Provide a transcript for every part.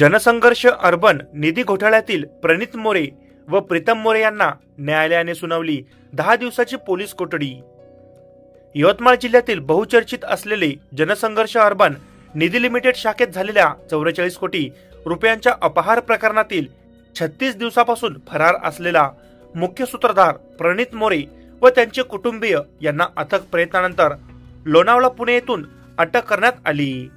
जनसंघर्ष अर्बन निधी घोटाळ्यातील प्रणित मोरे व प्रीतम मोरे यांना न्यायालयाने सुनावली 10 दिवसाची पोलीस कोठडी। यवतमाळ जिल्ह्यातील बहुचर्चित असलेले जनसंघर्ष अर्बन निधी लिमिटेड शाखेत झालेल्या 44 कोटी रुपयांच्या अपहार प्रकरणातील 36 दिवसापासून फरार असलेला मुख्य सूत्रधार प्रणित मोरे व त्यांचे कुटुंबीय यांना अथक प्रयत्नानंतर लोणावळा पुणे येथून अटक करण्यात आली।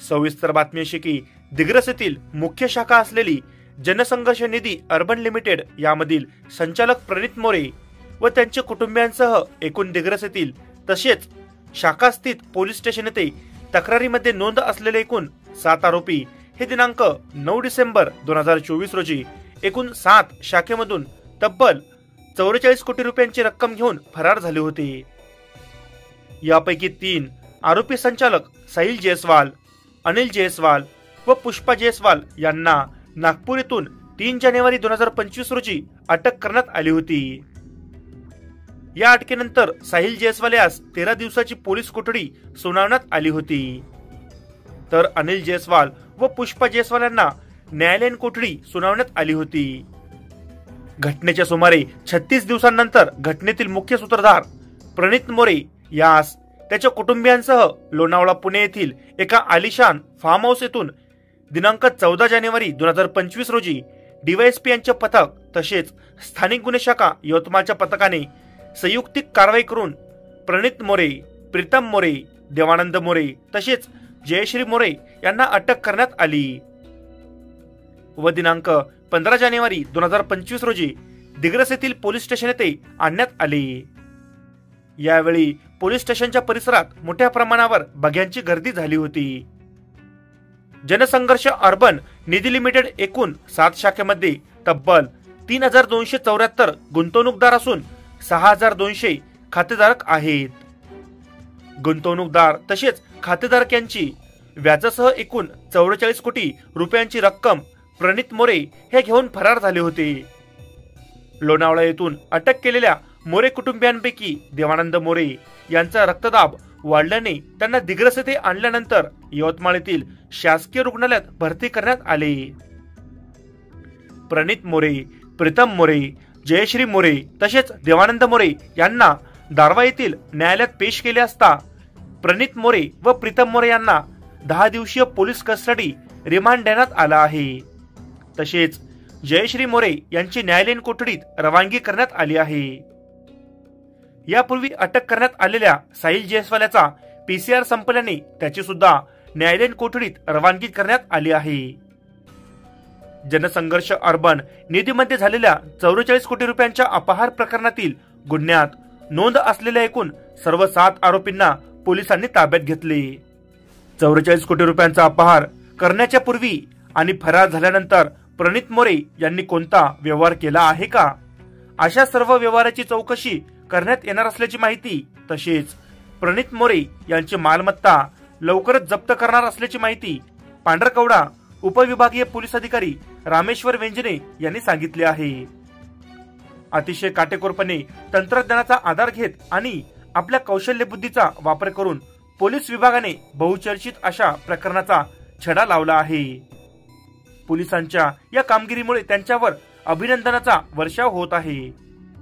सविस्तर बातमी अशी की दिग्रस येथील मुख्य शाखा असलेली जनसंघर्ष निधी अर्बन लिमिटेड यामधील संचालक प्रणित मोरे व त्यांच्या कुटुंबियांसह एकूण दिग्रस येथील तसेच शाखास्थित पोलीस स्टेशन येथे तक्रारीमध्ये नोंद असलेले एकूण 7 आरोपी हे दिनांक 9 डिसेंबर 2024 रोजी एकूण 7 शाखेमधून तब्बल 44 कोटी रुपयांची रक्कम घेऊन फरार झाले होते। यापैकी 3 आरोपी संचालक साहिल जयस्वाल, अनिल जयस्वाल व पुष्पा जयस्वाल यांना नागपूर येथून 3 जानेवारी 2025 रोजी अटक करण्यात आली होती। या अटकेनंतर साहिल जयस्वाल यास 13 दिवसाची पोलीस कोठडी सुनावण्यात आली होती, तर अनिल जयस्वाल व पुष्पा जयस्वाल यांना न्यायालयीन कोठडी सुनावण्यात आली होती। घटनेच्या सुमारे 36 दिवसांनंतर घटनेतील मुख्य सूत्रधार प्रणित मोरे यास त्याच्या कुटुंबियांसह लोणावळा पुणे येथील एका आलिशान फार्म हाऊस येथून दिनांक 14 जानेवारी 2025 रोजी डीवायएसपी यांचे पथक तसेच स्थानिक गुन्हे शाखा यवतमाळच्या पथकाने संयुक्तिक कारवाई करून प्रणित मोरे, प्रीतम मोरे, देवानंद मोरे तसेच जयश्री मोरे यांना अटक करण्यात आली व दिनांक 15 जानेवारी 2025 रोजी दिग्रस येथील पोलीस स्टेशन येथे आणण्यात आले। यावेळी पोलीस स्टेशनच्या परिसरात मोठ्या प्रमाणावर बघ्यांची गर्दी झाली होती। जनसंघर्ष अर्बन निधी लिमिटेड एकूण 7 शाखेमध्ये तब्बल 3274 गुंतवणूकदार असून 6200 खातेधारक आहेत। गुंतवणूकदार तसेच खातेधारक यांची व्याजासह एकूण 44 कोटी रुपयांची रक्कम प्रणित मोरे हे घेऊन फरार झाले होते। लोणावळा येथून अटक केलेल्या मोरे कुटुंबियांपैकी देवानंद मोरे यांचा रक्तदाब वाढल्याने त्यांना दिग्रस येथे आणल्यानंतर यवतमाळ येथील शासकीय रुग्णालयात भरती करण्यात आले। प्रणित मोरे, प्रीतम मोरे, जयश्री मोरे तसेच देवानंद मोरे यांना दारव्हा येथील न्यायालयात पेश केले असता प्रणित मोरे व प्रीतम मोरे यांना 10 दिवसीय पोलीस कस्टडी रिमांड देण्यात आला आहे। तसेच जयश्री मोरे यांची न्यायालयीन कोठडीत रवानगी करण्यात आली आहे। यापूर्वी अटक करण्यात आलेल्या साहिल जयस्वाल याचा पीसीआर संपल्याने त्याची सुद्धा न्यायालयीन कोठडीत रवानगी करण्यात आली आहे। जनसंघर्ष अर्बन निधीमध्ये झालेल्या 44 कोटी रुपयांच्या अपहार प्रकरणातील गुन्ह्यात नोंद असलेल्या एकूण सर्व 7 आरोपींना पोलिसांनी ताब्यात घेतले। 44 कोटी रुपयांचा अपहार करण्याच्या पूर्वी आणि फरार झाल्यानंतर प्रणित मोरे यांनी कोणता व्यवहार केला आहे का, अशा सर्व व्यवहाराची चौकशी करण्यात येणार असल्याची माहिती तसेच प्रणित मोरे यांची मालमत्ता लवकरच जप्त करणार असल्याची माहिती पांढरकवडा उपविभागीय पोलीस अधिकारी रामेश्वर वेंजने यांनी सांगितले आहे। अतिशय काटेकोरपणे तंत्रज्ञानाचा आधार घेत आणि आपल्या कौशल्य बुद्धीचा वापर करून पोलीस विभागाने बहुचर्चित अशा प्रकरणाचा छडा लावला आहे। पोलिसांच्या या कामगिरीमुळे त्यांच्यावर अभिनंदनाचा वर्षाव होत आहे।